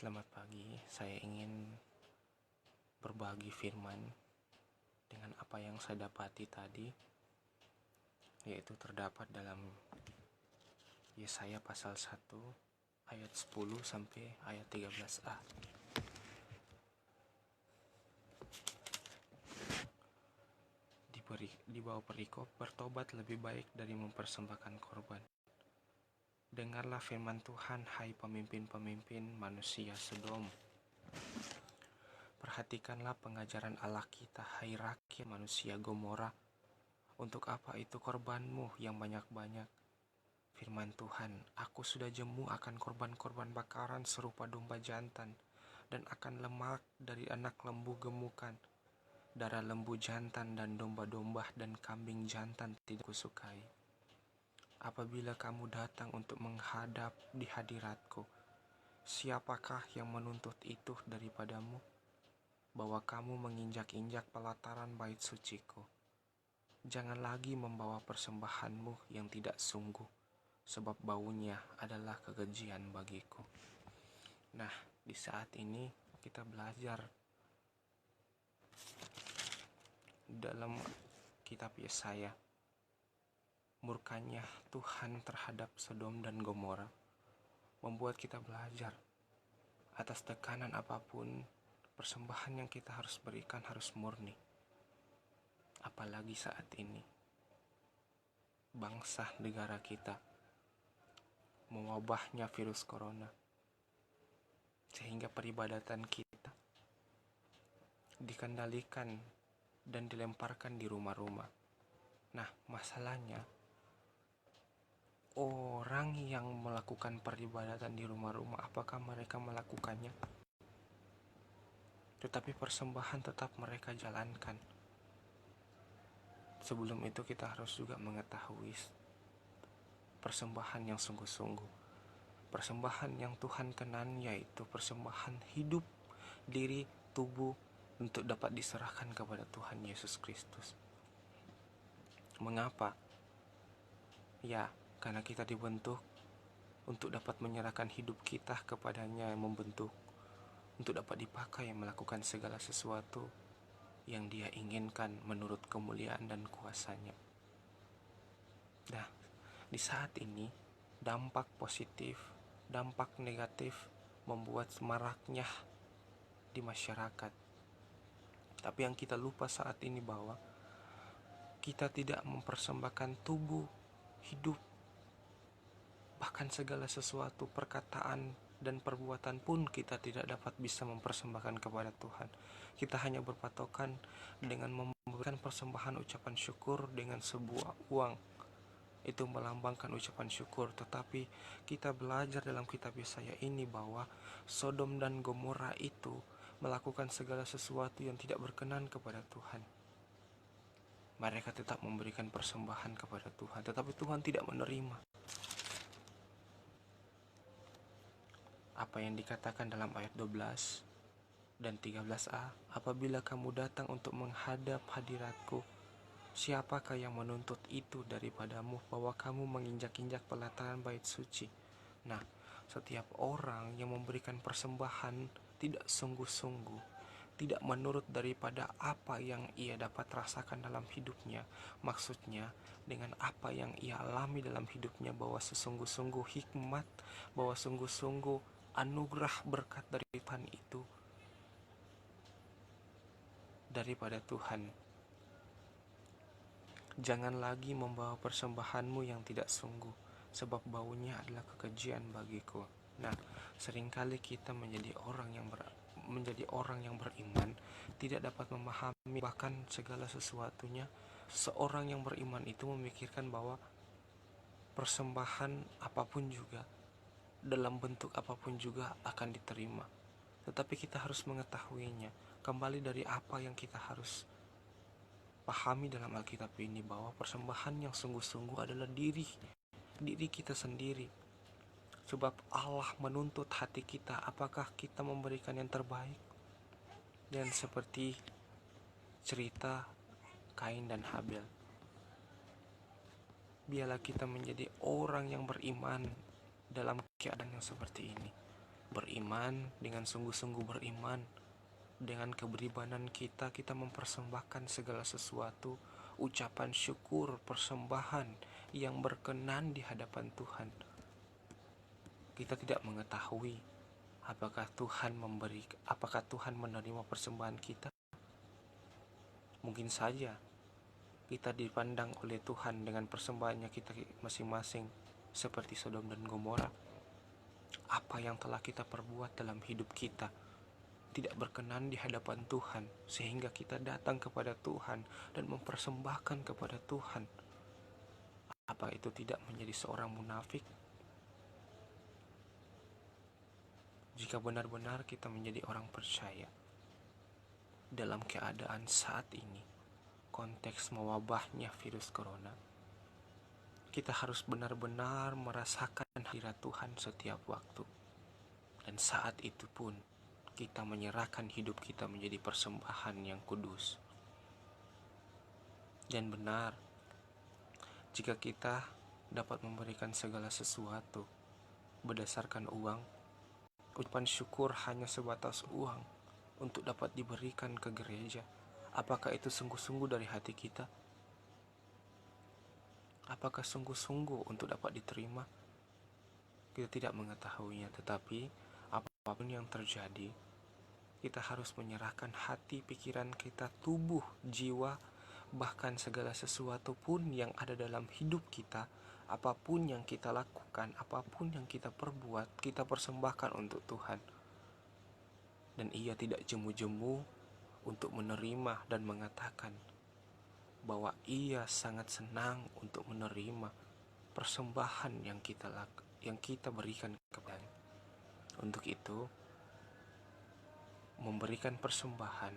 Selamat pagi, saya ingin berbagi firman dengan apa yang saya dapati tadi, yaitu terdapat dalam Yesaya pasal 1 ayat 10 sampai ayat 13a. Di bawah perikop, bertobat lebih baik dari mempersembahkan korban. Dengarlah firman Tuhan, hai pemimpin-pemimpin manusia Sodom. Perhatikanlah pengajaran Allah kita, hai rakyat manusia Gomora. Untuk apa itu korbanmu yang banyak-banyak? Firman Tuhan, aku sudah jemu akan korban-korban bakaran serupa domba jantan, dan akan lemak dari anak lembu gemukan. Darah lembu jantan dan domba-domba dan kambing jantan tidak kusukai. Apabila kamu datang untuk menghadap di hadiratku, siapakah yang menuntut itu daripadamu? Bahwa kamu menginjak-injak pelataran bait suciku. Jangan lagi membawa persembahanmu yang tidak sungguh, sebab baunya adalah kekejian bagiku. Nah, di saat ini kita belajar dalam kitab Yesaya, murkanya Tuhan terhadap Sodom dan Gomora membuat kita belajar atas tekanan apapun, persembahan yang kita harus berikan harus murni. Apalagi saat ini bangsa negara kita mewabahnya virus corona, sehingga peribadatan kita dikendalikan dan dilemparkan di rumah-rumah. Nah, masalahnya orang yang melakukan peribadatan di rumah-rumah, apakah mereka melakukannya? Tetapi persembahan tetap mereka jalankan. Sebelum itu kita harus juga mengetahui persembahan yang sungguh-sungguh. Persembahan yang Tuhan kenan yaitu persembahan hidup, diri, tubuh untuk dapat diserahkan kepada Tuhan Yesus Kristus. Mengapa? Ya, karena kita dibentuk untuk dapat menyerahkan hidup kita kepadanya yang membentuk, untuk dapat dipakai melakukan segala sesuatu yang Dia inginkan menurut kemuliaan dan kuasanya. Nah, di saat ini dampak positif, dampak negatif membuat maraknya di masyarakat. Tapi yang kita lupa saat ini bahwa kita tidak mempersembahkan tubuh, hidup, bahkan segala sesuatu, perkataan dan perbuatan pun kita tidak dapat bisa mempersembahkan kepada Tuhan. Kita hanya berpatokan dengan memberikan persembahan ucapan syukur dengan sebuah uang. Itu melambangkan ucapan syukur. Tetapi kita belajar dalam kitab Yesaya ini bahwa Sodom dan Gomora itu melakukan segala sesuatu yang tidak berkenan kepada Tuhan. Mereka tetap memberikan persembahan kepada Tuhan, tetapi Tuhan tidak menerima. Apa yang dikatakan dalam ayat 12 dan 13a, apabila kamu datang untuk menghadap hadiratku, siapakah yang menuntut itu daripadamu, bahwa kamu menginjak-injak pelataran bait suci? Nah, setiap orang yang memberikan persembahan tidak sungguh-sungguh, tidak menurut daripada apa yang ia dapat rasakan dalam hidupnya, maksudnya dengan apa yang ia alami dalam hidupnya, bahwa sesungguh-sungguh hikmat, bahwa sungguh-sungguh anugerah berkat dari Tuhan itu daripada Tuhan. Jangan lagi membawa persembahanmu yang tidak sungguh, sebab baunya adalah kekejian bagiku. Nah, seringkali kita menjadi orang yang beriman tidak dapat memahami bahkan segala sesuatunya. Seorang yang beriman itu memikirkan bahwa persembahan apapun juga, dalam bentuk apapun juga akan diterima. Tetapi kita harus mengetahuinya. Kembali dari apa yang kita harus pahami dalam Alkitab ini, bahwa persembahan yang sungguh-sungguh adalah diri kita sendiri. Sebab Allah menuntut hati kita, apakah kita memberikan yang terbaik. Dan seperti cerita Kain dan Habel, biarlah kita menjadi orang yang beriman dalam keadaan yang seperti ini. Beriman, dengan sungguh-sungguh beriman, dengan keberimanan kita mempersembahkan segala sesuatu, ucapan syukur, persembahan yang berkenan di hadapan Tuhan. Kita tidak mengetahui apakah Tuhan menerima persembahan kita. Mungkin saja kita dipandang oleh Tuhan dengan persembahannya kita masing-masing seperti Sodom dan Gomora. Apa yang telah kita perbuat dalam hidup kita tidak berkenan di hadapan Tuhan, sehingga kita datang kepada Tuhan dan mempersembahkan kepada Tuhan. Apa itu tidak menjadi seorang munafik? Jika benar-benar kita menjadi orang percaya dalam keadaan saat ini, konteks mewabahnya virus corona, kita harus benar-benar merasakan hadirat Tuhan setiap waktu. Dan saat itu pun kita menyerahkan hidup kita menjadi persembahan yang kudus. Dan benar, jika kita dapat memberikan segala sesuatu berdasarkan uang, ucapan syukur hanya sebatas uang untuk dapat diberikan ke gereja, apakah itu sungguh-sungguh dari hati kita? Apakah sungguh-sungguh untuk dapat diterima? Kita tidak mengetahuinya, tetapi apapun yang terjadi, kita harus menyerahkan hati, pikiran kita, tubuh, jiwa, bahkan segala sesuatu pun yang ada dalam hidup kita. Apapun yang kita lakukan, apapun yang kita perbuat, kita persembahkan untuk Tuhan. Dan Ia tidak jemu-jemu untuk menerima dan mengatakan bahwa Ia sangat senang untuk menerima persembahan yang kita berikan kepada-Nya. Untuk itu, memberikan persembahan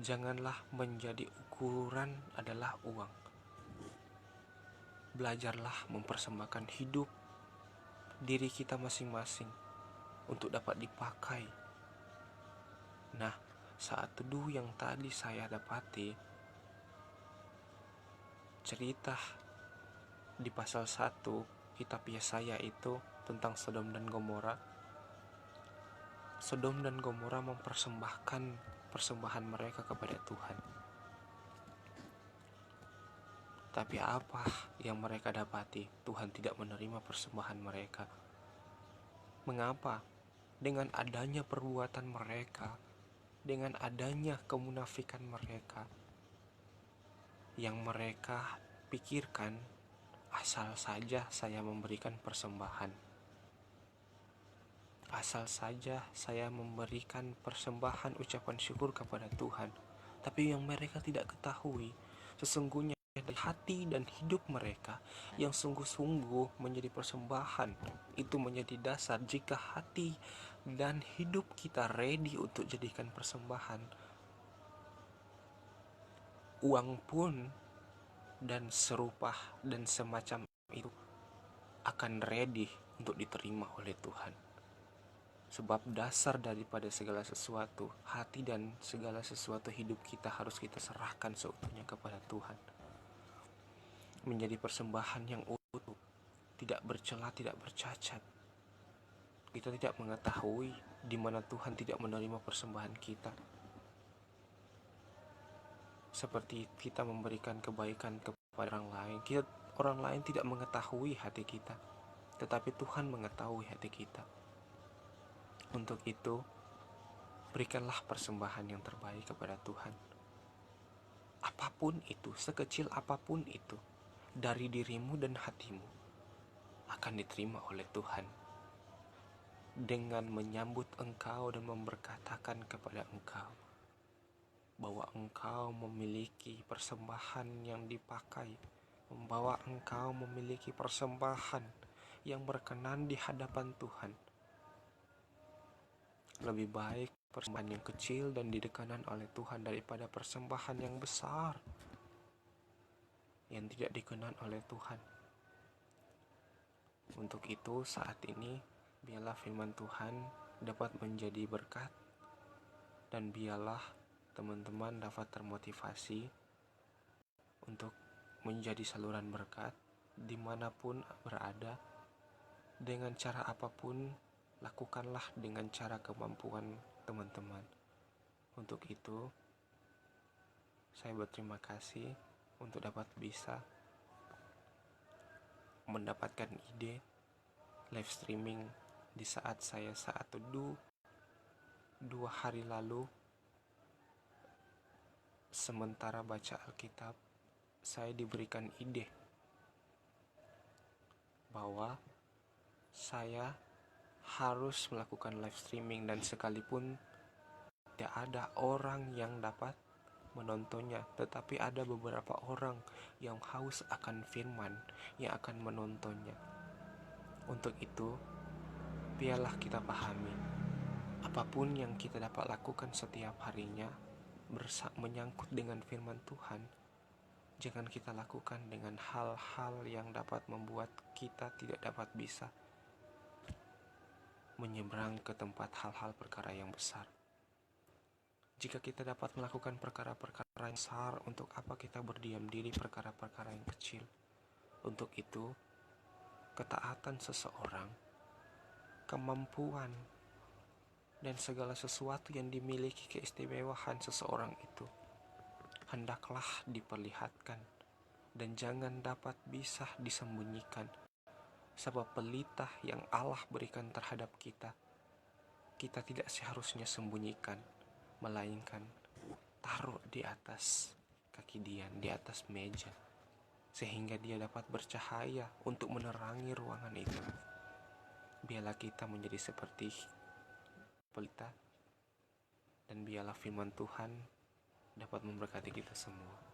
janganlah menjadi ukuran adalah uang. Belajarlah mempersembahkan hidup diri kita masing-masing untuk dapat dipakai. Nah, saat teduh yang tadi saya dapati, cerita di pasal 1 kitab Yesaya itu tentang Sodom dan Gomora. Sodom dan Gomora mempersembahkan persembahan mereka kepada Tuhan. Tapi apa yang mereka dapati? Tuhan tidak menerima persembahan mereka. Mengapa? Dengan adanya perbuatan mereka, dengan adanya kemunafikan mereka, yang mereka pikirkan, asal saja saya memberikan persembahan, asal saja saya memberikan persembahan ucapan syukur kepada Tuhan. Tapi yang mereka tidak ketahui, sesungguhnya dari hati dan hidup mereka yang sungguh-sungguh menjadi persembahan, itu menjadi dasar. Jika hati dan hidup kita ready untuk jadikan persembahan, uang pun dan serupa dan semacam itu akan ready untuk diterima oleh Tuhan. Sebab dasar daripada segala sesuatu, hati dan segala sesuatu hidup kita harus kita serahkan seutuhnya kepada Tuhan. Menjadi persembahan yang utuh, tidak bercela, tidak bercacat. Kita tidak mengetahui di mana Tuhan tidak menerima persembahan kita. Seperti kita memberikan kebaikan kepada orang lain, orang lain tidak mengetahui hati kita, tetapi Tuhan mengetahui hati kita. Untuk itu, berikanlah persembahan yang terbaik kepada Tuhan. Apapun itu, sekecil apapun itu, dari dirimu dan hatimu akan diterima oleh Tuhan dengan menyambut engkau dan memberkatakan kepada engkau bahwa engkau memiliki persembahan yang dipakai, membawa engkau memiliki persembahan yang berkenan di hadapan Tuhan. Lebih baik persembahan yang kecil dan didekanan oleh Tuhan daripada persembahan yang besar yang tidak dikenan oleh Tuhan. Untuk itu saat ini biarlah firman Tuhan dapat menjadi berkat, dan biarlah teman-teman dapat termotivasi untuk menjadi saluran berkat dimanapun berada, dengan cara apapun lakukanlah dengan cara kemampuan teman-teman. Untuk itu, saya berterima kasih untuk dapat bisa mendapatkan ide live streaming di saat teduh 2 hari lalu. Sementara baca Alkitab, saya diberikan ide bahwa saya harus melakukan live streaming, dan sekalipun tidak ada orang yang dapat menontonnya, tetapi ada beberapa orang yang haus akan firman yang akan menontonnya. Untuk itu, biarlah kita pahami, apapun yang kita dapat lakukan setiap harinya menyangkut dengan firman Tuhan, jangan kita lakukan dengan hal-hal yang dapat membuat kita tidak dapat bisa menyeberang ke tempat hal-hal perkara yang besar. Jika kita dapat melakukan perkara-perkara yang besar, untuk apa kita berdiam diri perkara-perkara yang kecil? Untuk itu, ketaatan seseorang, kemampuan, dan segala sesuatu yang dimiliki keistimewaan seseorang itu hendaklah diperlihatkan dan jangan dapat bisa disembunyikan. Sebab pelita yang Allah berikan terhadap kita, kita tidak seharusnya sembunyikan, melainkan taruh di atas kaki dia, di atas meja, sehingga dia dapat bercahaya untuk menerangi ruangan itu. Biarlah kita menjadi seperti pelita, dan biarlah firman Tuhan dapat memberkati kita semua.